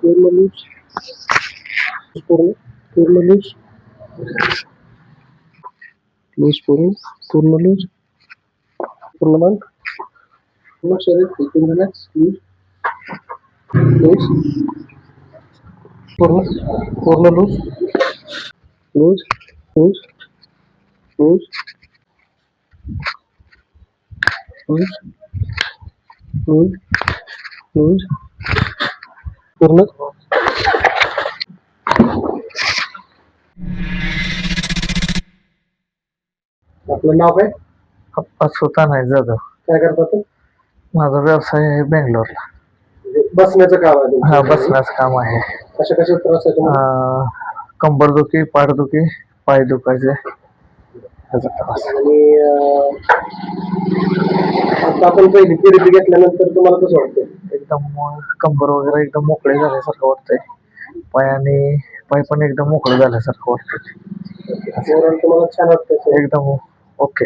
पूर्ण लूज, पूर्ण पूर्ण लूज, लूज पूर्ण लूज, पूर्ण मान, पूर्ण शरीर एकदम रिलॅक्स, लूज लूज, पूर्ण पूर्ण loose, loose loose loose loose loose loose, पूर्ण. आपलं नाव काय? अच्युता नाही जाधव. काय करतात तुम्ही? माझा व्यवसाय आहे बेंगलोरला. बसण्याचं काम आहे तुमचं? हा, बसण्याचं काम आहे. कशा कशा त्रास आहे तुम्हाला? कंबरदुखी, पाठदुखी, पाय दुखायचे त्याचा त्रास. आणि आता आपण पहिली थेरपी घेतल्यानंतर तुम्हाला कसं वाटतं? एकदम कंबर वगैरे एकदम मोकळे झाल्यासारखं वाटतंय. पाय पण एकदम मोकळे झाल्यासारखं वाटतंय. तुम्हाला छान वाटतं? एकदम ओके.